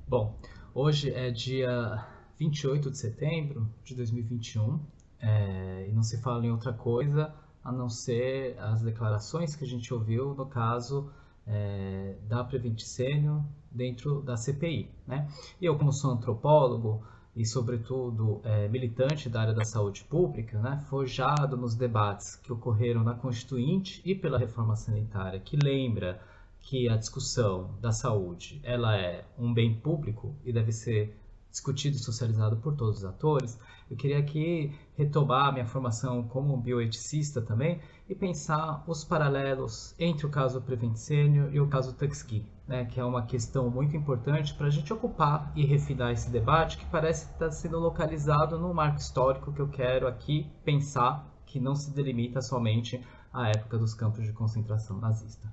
Bom, hoje é dia 28 de setembro de 2021 e não se fala em outra coisa a não ser as declarações que a gente ouviu no caso da Prevent Senior dentro da CPI, né? E eu, como sou antropólogo e, sobretudo, militante da área da saúde pública, né, forjado nos debates que ocorreram na Constituinte e pela reforma sanitária, que lembra que a discussão da saúde ela é um bem público e deve ser discutido e socializado por todos os atores, eu queria aqui retomar minha formação como bioeticista também e pensar os paralelos entre o caso Prevent Senior e o caso Tuskegee, né, que é uma questão muito importante para a gente ocupar e refinar esse debate que parece estar sendo localizado no marco histórico que eu quero aqui pensar, que não se delimita somente à época dos campos de concentração nazista.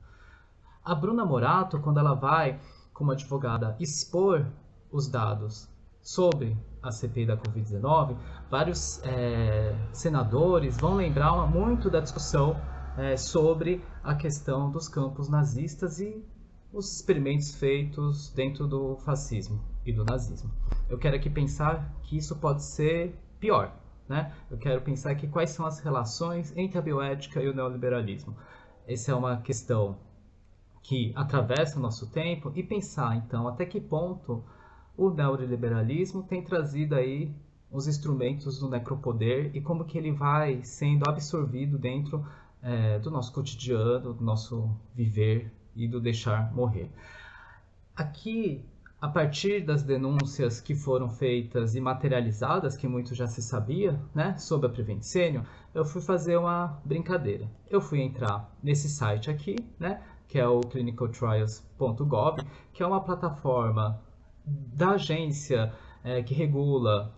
A Bruna Morato, quando ela vai, como advogada, expor os dados sobre a CPI da Covid-19, vários senadores vão lembrar muito da discussão sobre a questão dos campos nazistas e os experimentos feitos dentro do fascismo e do nazismo. Eu quero aqui pensar que isso pode ser pior, né? Eu quero pensar aqui quais são as relações entre a bioética e o neoliberalismo. Essa é uma questão que atravessa o nosso tempo e pensar, então, até que ponto o neoliberalismo tem trazido aí os instrumentos do necropoder e como que ele vai sendo absorvido dentro do nosso cotidiano, do nosso viver e do deixar morrer. Aqui, a partir das denúncias que foram feitas e materializadas, que muito já se sabia, né, sobre a Prevent Senior, eu fui fazer uma brincadeira. Eu fui entrar nesse site aqui, né, que é o clinicaltrials.gov, que é uma plataforma da agência que regula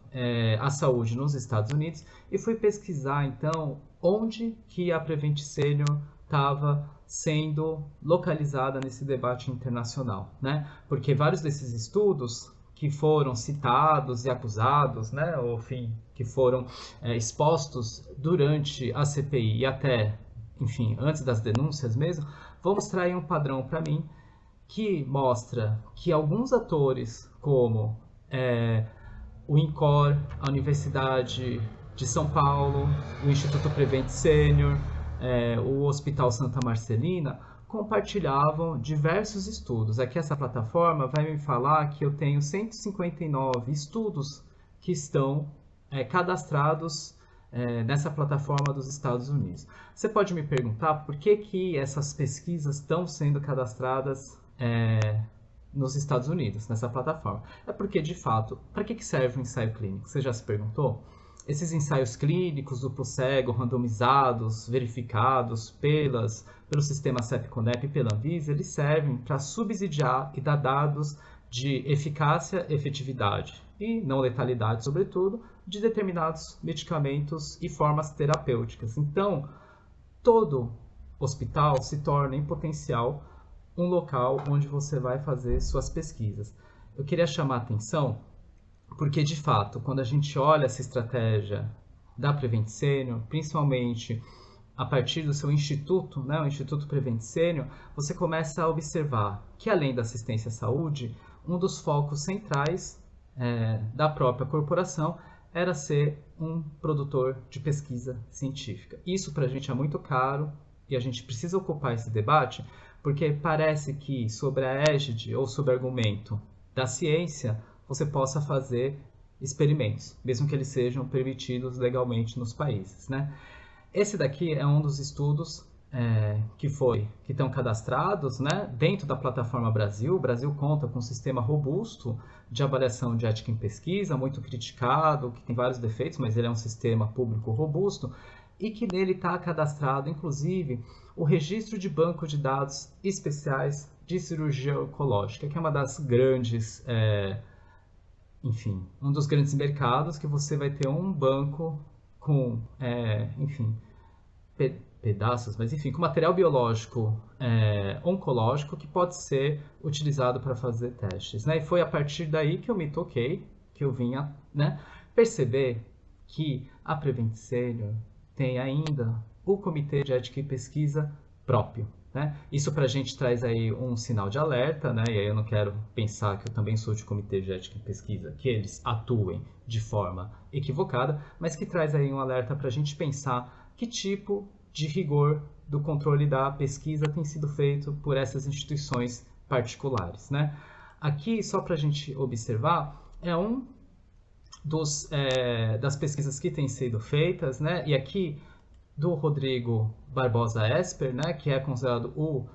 a saúde nos Estados Unidos, e fui pesquisar então onde que a Prevent Senior estava sendo localizada nesse debate internacional, né? Porque vários desses estudos que foram citados e acusados, né, ou enfim, que foram expostos durante a CPI e até, enfim, antes das denúncias mesmo, vão mostrar aí um padrão para mim que mostra que alguns atores, como o INCOR, a Universidade de São Paulo, o Instituto Prevent Senior, o Hospital Santa Marcelina, compartilhavam diversos estudos. Aqui essa plataforma vai me falar que eu tenho 159 estudos que estão cadastrados nessa plataforma dos Estados Unidos. Você pode me perguntar por que essas pesquisas estão sendo cadastradas nos Estados Unidos, nessa plataforma? É porque, de fato, para que serve um ensaio clínico? Você já se perguntou? Esses ensaios clínicos duplo cego, randomizados, verificados pelo sistema CEP-CONEP e pela Anvisa, eles servem para subsidiar e dar dados de eficácia, efetividade e não letalidade, sobretudo, de determinados medicamentos e formas terapêuticas. Então, todo hospital se torna, em potencial, um local onde você vai fazer suas pesquisas. Eu queria chamar a atenção porque, de fato, quando a gente olha essa estratégia da Prevent Senior, principalmente a partir do seu instituto, né, o Instituto Prevent Senior, você começa a observar que, além da assistência à saúde, um dos focos centrais da própria corporação era ser um produtor de pesquisa científica. Isso para a gente é muito caro e a gente precisa ocupar esse debate, porque parece que sobre a égide ou sob argumento da ciência você possa fazer experimentos, mesmo que eles sejam permitidos legalmente nos países, né? Esse daqui é um dos estudos que estão cadastrados, né, dentro da plataforma Brasil. O Brasil conta com um sistema robusto de avaliação de ética em pesquisa, muito criticado, que tem vários defeitos, mas ele é um sistema público robusto, e que nele está cadastrado, inclusive, o registro de banco de dados especiais de cirurgia oncológica, que é uma das grandes, enfim, um dos grandes mercados que você vai ter um banco com, enfim, pedaços, mas enfim, com material biológico oncológico que pode ser utilizado para fazer testes, né? E foi a partir daí que eu me toquei, que eu vinha, né, perceber que a Prevent Senior tem ainda o Comitê de Ética e Pesquisa próprio, né? Isso para a gente traz aí um sinal de alerta, né? E aí eu não quero pensar que eu também sou de comitê de ética em pesquisa, que eles atuem de forma equivocada, mas que traz aí um alerta para a gente pensar que tipo de rigor do controle da pesquisa tem sido feito por essas instituições particulares, né? Aqui, só para a gente observar, é das pesquisas que têm sido feitas, né? E aqui do Rodrigo Barbosa Esper, né, que é considerado o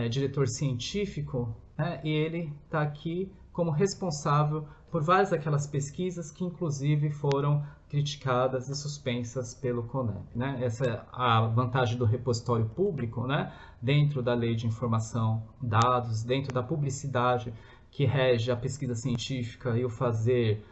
diretor científico, né, e ele está aqui como responsável por várias daquelas pesquisas que inclusive foram criticadas e suspensas pelo CONEP, né? Essa é a vantagem do repositório público, né, dentro da lei de informação, dados, dentro da publicidade que rege a pesquisa científica e o fazer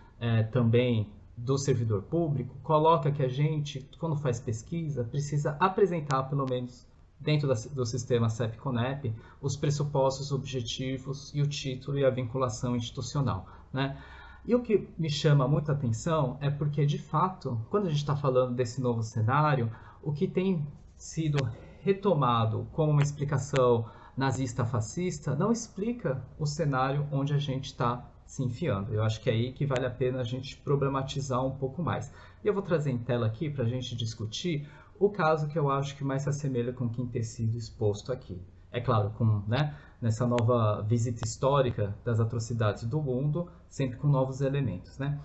também do servidor público, coloca que a gente, quando faz pesquisa, precisa apresentar, pelo menos dentro do sistema CEP-CONEP, os pressupostos objetivos e o título e a vinculação institucional, né? E o que me chama muita atenção é porque, de fato, quando a gente está falando desse novo cenário, o que tem sido retomado como uma explicação nazista-fascista não explica o cenário onde a gente está se enfiando. Eu acho que é aí que vale a pena a gente problematizar um pouco mais. E eu vou trazer em tela aqui para a gente discutir o caso que eu acho que mais se assemelha com o que tem sido exposto aqui. É claro, nessa nova visita histórica das atrocidades do mundo, sempre com novos elementos, né?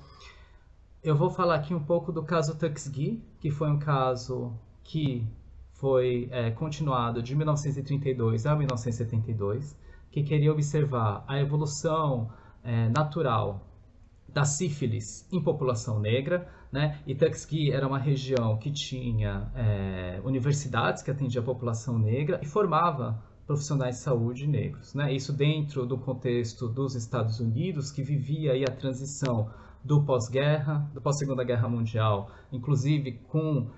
Eu vou falar aqui um pouco do caso Tuskegee, que foi um caso que foi continuado de 1932 a 1972, que queria observar a evolução natural da sífilis em população negra, né? E Tuskegee era uma região que tinha universidades que atendiam a população negra e formava profissionais de saúde negros, né? Isso dentro do contexto dos Estados Unidos, que vivia aí a transição do pós-guerra, do pós-Segunda Guerra Mundial, inclusive com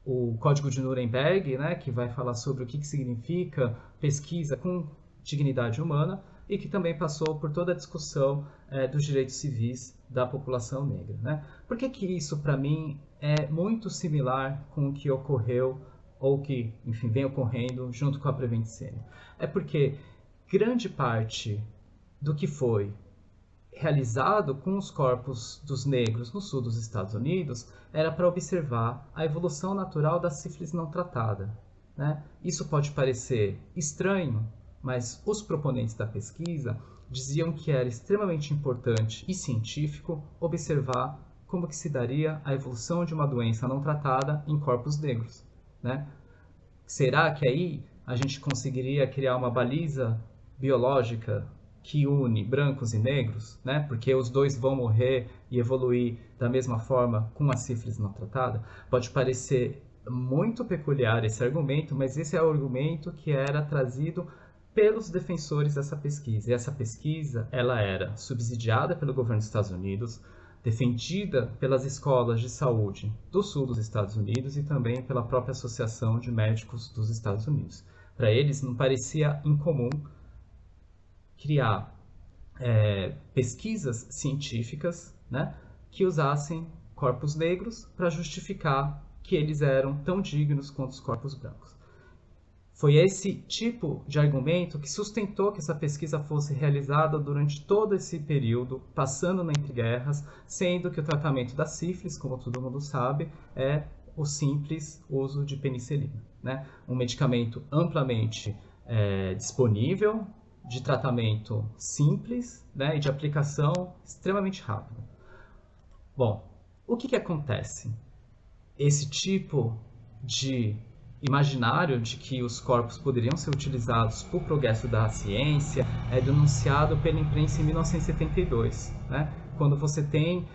o Código de Nuremberg, né, que vai falar sobre o que significa pesquisa com dignidade humana, e que também passou por toda a discussão dos direitos civis da população negra, né? Por que isso, para mim, é muito similar com o que ocorreu, ou que, enfim, vem ocorrendo junto com a Prevent Senior? É porque grande parte do que foi realizado com os corpos dos negros no sul dos Estados Unidos era para observar a evolução natural da sífilis não tratada, né? Isso pode parecer estranho, mas os proponentes da pesquisa diziam que era extremamente importante e científico observar como que se daria a evolução de uma doença não tratada em corpos negros, né? Será que aí a gente conseguiria criar uma baliza biológica que une brancos e negros, né? Porque os dois vão morrer e evoluir da mesma forma com a sífilis não tratada? Pode parecer muito peculiar esse argumento, mas esse é o argumento que era trazido pelos defensores dessa pesquisa. E essa pesquisa, ela era subsidiada pelo governo dos Estados Unidos, defendida pelas escolas de saúde do sul dos Estados Unidos e também pela própria Associação de Médicos dos Estados Unidos. Para eles, não parecia incomum criar pesquisas científicas, né, que usassem corpos negros para justificar que eles eram tão dignos quanto os corpos brancos. Foi esse tipo de argumento que sustentou que essa pesquisa fosse realizada durante todo esse período, passando entre guerras, sendo que o tratamento da sífilis, como todo mundo sabe, é o simples uso de penicilina, né? Um medicamento amplamente disponível, de tratamento simples, né, e de aplicação extremamente rápida. Bom, o que acontece? Esse tipo de imaginário de que os corpos poderiam ser utilizados para o progresso da ciência é denunciado pela imprensa em 1972, né, quando você tem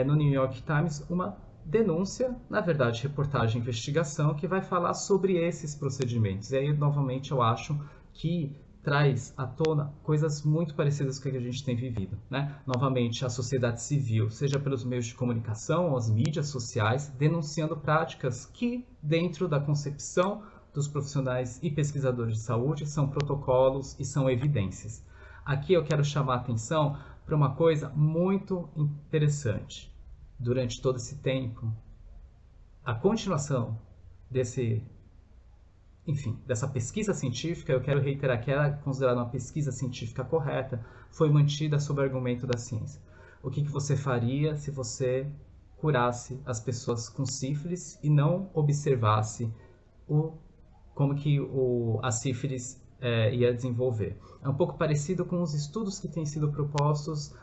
no New York Times uma denúncia, na verdade reportagem de investigação, que vai falar sobre esses procedimentos. E aí, novamente, eu acho que traz à tona coisas muito parecidas com o que a gente tem vivido, né? Novamente, a sociedade civil, seja pelos meios de comunicação ou as mídias sociais, denunciando práticas que, dentro da concepção dos profissionais e pesquisadores de saúde, são protocolos e são evidências. Aqui eu quero chamar a atenção para uma coisa muito interessante. Durante todo esse tempo, a continuação desse enfim, dessa pesquisa científica, eu quero reiterar que era considerada uma pesquisa científica correta, foi mantida sob o argumento da ciência. O que você faria se você curasse as pessoas com sífilis e não observasse como que a sífilis ia desenvolver? É um pouco parecido com os estudos que têm sido propostos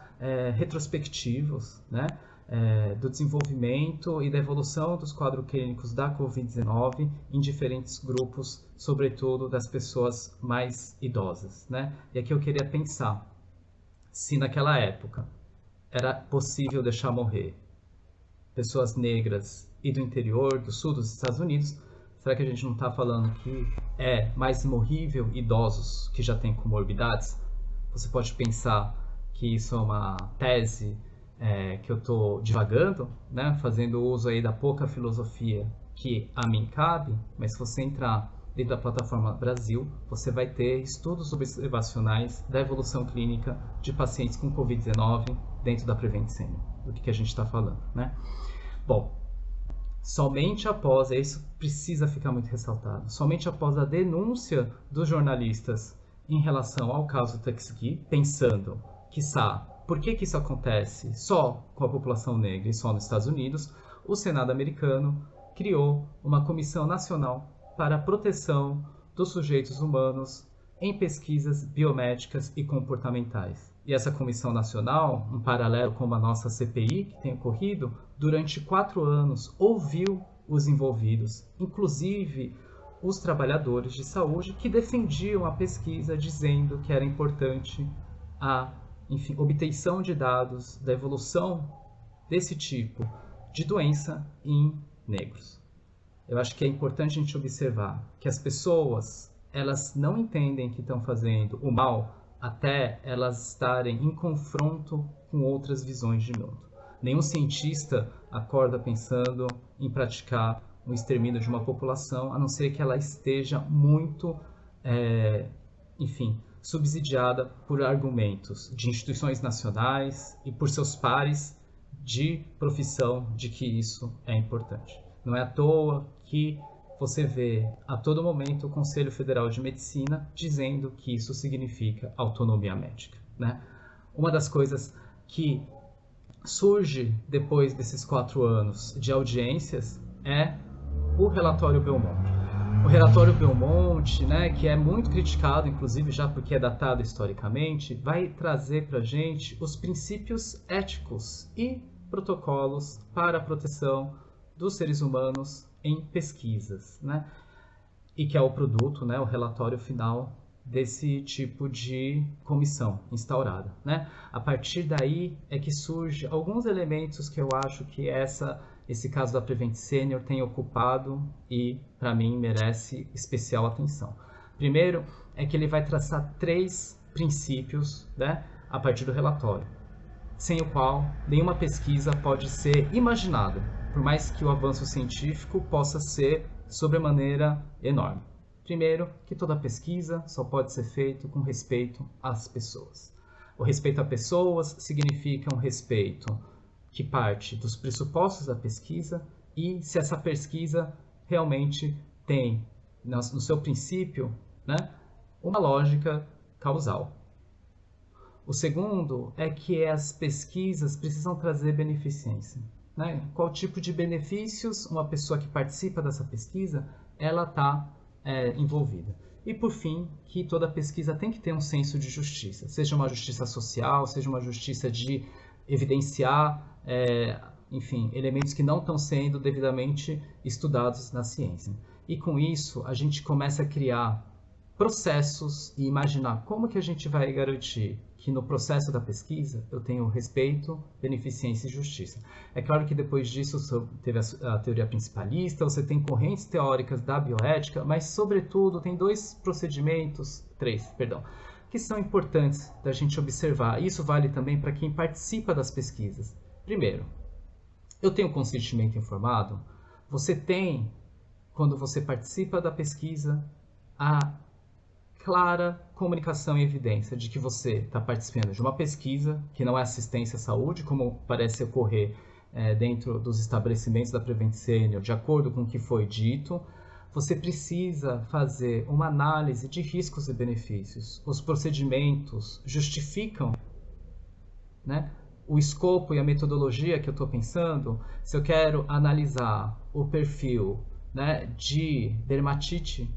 retrospectivos, né? Do desenvolvimento e da evolução dos quadros clínicos da Covid-19 em diferentes grupos, sobretudo das pessoas mais idosas, né? E aqui eu queria pensar, se naquela época era possível deixar morrer pessoas negras e do interior, do sul dos Estados Unidos, será que a gente não está falando que é mais morrível idosos que já têm comorbidades? Você pode pensar que isso é uma tese que eu estou divagando, né? Fazendo uso aí da pouca filosofia que a mim cabe, mas se você entrar dentro da plataforma Brasil, você vai ter estudos observacionais da evolução clínica de pacientes com Covid-19 dentro da Prevent Senior, do que a gente está falando, né? Bom, somente após, isso precisa ficar muito ressaltado, somente após a denúncia dos jornalistas em relação ao caso Tuskegee, pensando, quiçá, por que isso acontece só com a população negra e só nos Estados Unidos, o Senado americano criou uma comissão nacional para a proteção dos sujeitos humanos em pesquisas biomédicas e comportamentais. E essa comissão nacional, em paralelo com a nossa CPI, que tem ocorrido, durante 4 anos ouviu os envolvidos, inclusive os trabalhadores de saúde que defendiam a pesquisa, dizendo que era importante a obtenção de dados da evolução desse tipo de doença em negros. Eu acho que é importante a gente observar que as pessoas, elas não entendem que estão fazendo o mal até elas estarem em confronto com outras visões de mundo. Nenhum cientista acorda pensando em praticar o extermínio de uma população, a não ser que ela esteja muito, subsidiada por argumentos de instituições nacionais e por seus pares de profissão de que isso é importante. Não é à toa que você vê a todo momento o Conselho Federal de Medicina dizendo que isso significa autonomia médica, né? Uma das coisas que surge depois desses 4 anos de audiências é o relatório Belmonte. O relatório Belmonte, né, que é muito criticado, inclusive já porque é datado historicamente, vai trazer para a gente os princípios éticos e protocolos para a proteção dos seres humanos em pesquisas, né? E que é o produto, né, o relatório final desse tipo de comissão instaurada, né? A partir daí é que surgem alguns elementos que eu acho que esse caso da Prevent Senior tem ocupado e, para mim, merece especial atenção. Primeiro é que ele vai traçar 3 princípios, né, a partir do relatório, sem o qual nenhuma pesquisa pode ser imaginada, por mais que o avanço científico possa ser sobremaneira enorme. Primeiro, que toda pesquisa só pode ser feita com respeito às pessoas. O respeito a pessoas significa um respeito que parte dos pressupostos da pesquisa e se essa pesquisa realmente tem no seu princípio, né, uma lógica causal. O segundo é que as pesquisas precisam trazer beneficência, né? Qual tipo de benefícios uma pessoa que participa dessa pesquisa ela está envolvida. E por fim, que toda pesquisa tem que ter um senso de justiça, seja uma justiça social, seja uma justiça de evidenciar, elementos que não estão sendo devidamente estudados na ciência. E com isso, a gente começa a criar processos e imaginar como que a gente vai garantir que no processo da pesquisa eu tenho respeito, beneficência e justiça. É claro que depois disso teve a teoria principalista, você tem correntes teóricas da bioética, mas sobretudo tem 3 que são importantes da gente observar. Isso vale também para quem participa das pesquisas. Primeiro, eu tenho consentimento informado? Você tem, quando você participa da pesquisa, a clara comunicação e evidência de que você está participando de uma pesquisa que não é assistência à saúde, como parece ocorrer dentro dos estabelecimentos da Prevent Senior, de acordo com o que foi dito. você precisa fazer uma análise de riscos e benefícios. Os procedimentos justificam, né, o escopo e a metodologia que eu estou pensando. Se eu quero analisar o perfil, né, de dermatite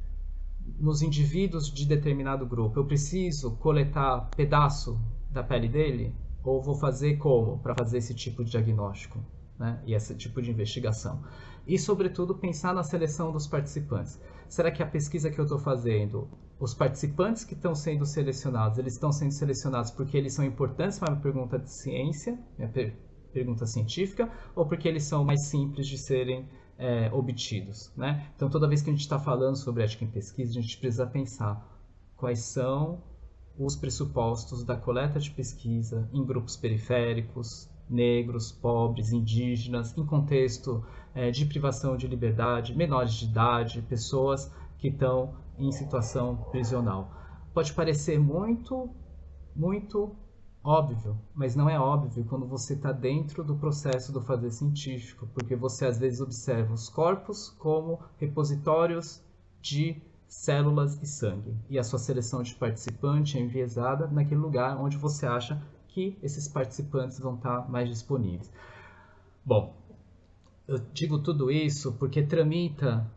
nos indivíduos de determinado grupo, eu preciso coletar pedaço da pele dele? Ou vou fazer como para fazer esse tipo de diagnóstico, né, e esse tipo de investigação? E, sobretudo, pensar na seleção dos participantes. Será que a pesquisa que eu estou fazendo, os participantes que estão sendo selecionados, eles estão sendo selecionados porque eles são importantes para a minha pergunta de ciência, minha pergunta científica, ou porque eles são mais simples de serem obtidos, né? Então, toda vez que a gente está falando sobre ética em pesquisa, a gente precisa pensar quais são os pressupostos da coleta de pesquisa em grupos periféricos, negros, pobres, indígenas, em contexto de privação de liberdade, menores de idade, pessoas que estão em situação prisional. Pode parecer muito óbvio, mas não é óbvio quando você está dentro do processo do fazer científico, porque você às vezes observa os corpos como repositórios de células e sangue, e a sua seleção de participante é enviesada naquele lugar onde você acha que esses participantes vão estar mais disponíveis. Bom, eu digo tudo isso porque tramita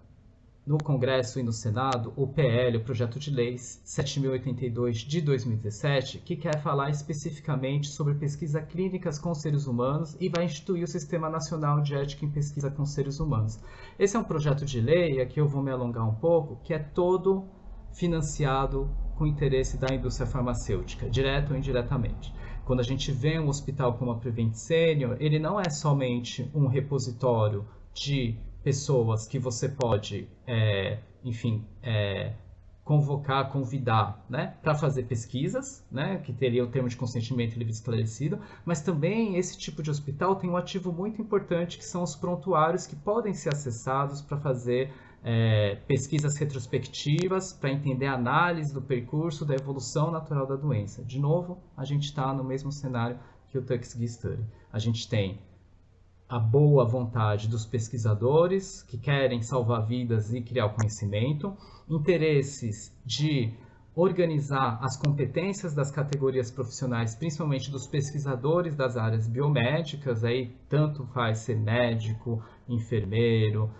no Congresso e no Senado o PL, o Projeto de Lei 7.082 de 2017, que quer falar especificamente sobre pesquisa clínicas com seres humanos e vai instituir o Sistema Nacional de Ética em Pesquisa com Seres Humanos. Esse é um projeto de lei, aqui eu vou me alongar um pouco, que é todo financiado com interesse da indústria farmacêutica, direto ou indiretamente. Quando a gente vê um hospital como a Prevent Senior, ele não é somente um repositório de pessoas que você pode, convocar, convidar, né, para fazer pesquisas, né, que teria o termo de consentimento livre esclarecido, mas também esse tipo de hospital tem um ativo muito importante que são os prontuários que podem ser acessados para fazer pesquisas retrospectivas, para entender a análise do percurso da evolução natural da doença. De novo, a gente está no mesmo cenário que o Tuskegee Study. A gente tem a boa vontade dos pesquisadores que querem salvar vidas e criar o conhecimento, interesses de organizar as competências das categorias profissionais, principalmente dos pesquisadores das áreas biomédicas, aí tanto faz ser médico, enfermeiro,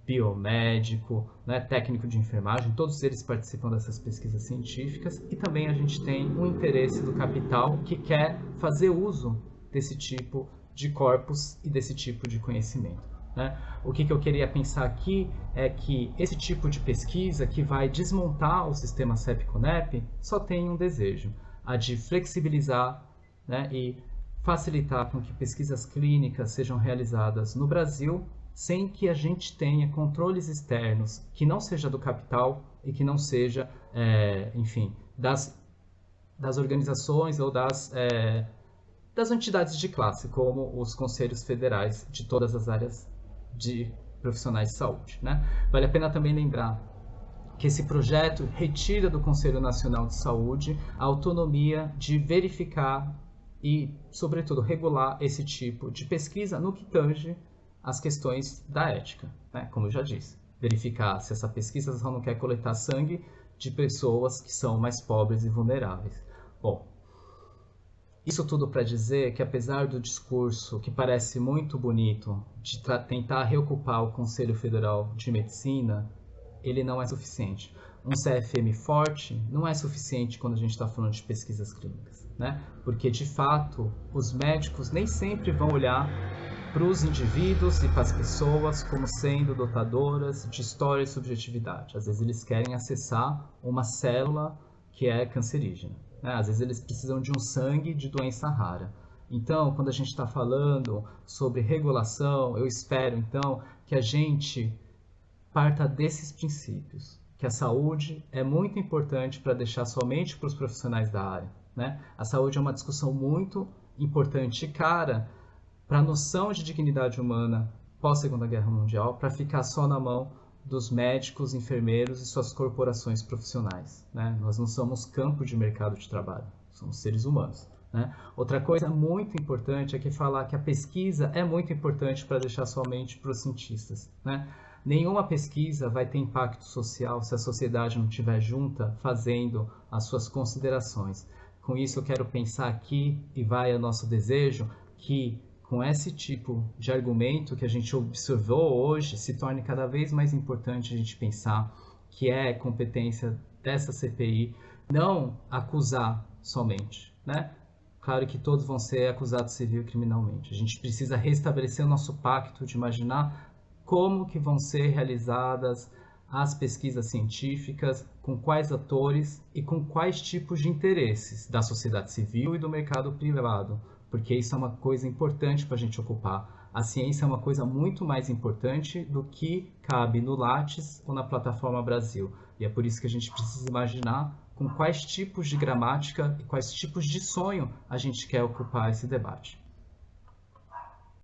biomédico, né, técnico de enfermagem, todos eles participam dessas pesquisas científicas, e também a gente tem um interesse do capital que quer fazer uso desse tipo de corpos e desse tipo de conhecimento, né? O que eu queria pensar aqui é que esse tipo de pesquisa que vai desmontar o sistema CEP-CONEP só tem um desejo, a de flexibilizar, né, e facilitar com que pesquisas clínicas sejam realizadas no Brasil sem que a gente tenha controles externos, que não seja do capital e que não seja, das organizações ou das entidades de classe, como os conselhos federais de todas as áreas de profissionais de saúde, né? Vale a pena também lembrar que esse projeto retira do Conselho Nacional de Saúde a autonomia de verificar e, sobretudo, regular esse tipo de pesquisa no que tange as questões da ética, né? Como eu já disse, verificar se essa pesquisa só não quer coletar sangue de pessoas que são mais pobres e vulneráveis. Bom, isso tudo para dizer que, apesar do discurso que parece muito bonito de tentar reocupar o Conselho Federal de Medicina, ele não é suficiente. Um CFM forte não é suficiente quando a gente está falando de pesquisas clínicas, né? Porque, de fato, os médicos nem sempre vão olhar para os indivíduos e para as pessoas como sendo dotadoras de história e subjetividade. Às vezes eles querem acessar uma célula que é cancerígena, né? Às vezes eles precisam de um sangue de doença rara. Então, quando a gente está falando sobre regulação, eu espero, então, que a gente parta desses princípios, que a saúde é muito importante para deixar somente para os profissionais da área, né? A saúde é uma discussão muito importante e cara para a noção de dignidade humana pós-Segunda Guerra Mundial, para ficar só na mão dos médicos, enfermeiros e suas corporações profissionais, né? Nós não somos campo de mercado de trabalho, somos seres humanos, né? Outra coisa muito importante é que falar que a pesquisa é muito importante para deixar somente para os cientistas, né? Nenhuma pesquisa vai ter impacto social se a sociedade não estiver junta fazendo as suas considerações. Com isso, eu quero pensar aqui, e vai a nosso desejo, que com esse tipo de argumento que a gente observou hoje, se torne cada vez mais importante a gente pensar que é competência dessa CPI não acusar somente, né? Claro que todos vão ser acusados civil e criminalmente. A gente precisa restabelecer o nosso pacto de imaginar como que vão ser realizadas as pesquisas científicas, com quais atores e com quais tipos de interesses da sociedade civil e do mercado privado, porque isso é uma coisa importante para a gente ocupar. A ciência é uma coisa muito mais importante do que cabe no Lattes ou na Plataforma Brasil. E é por isso que a gente precisa imaginar com quais tipos de gramática e quais tipos de sonho a gente quer ocupar esse debate.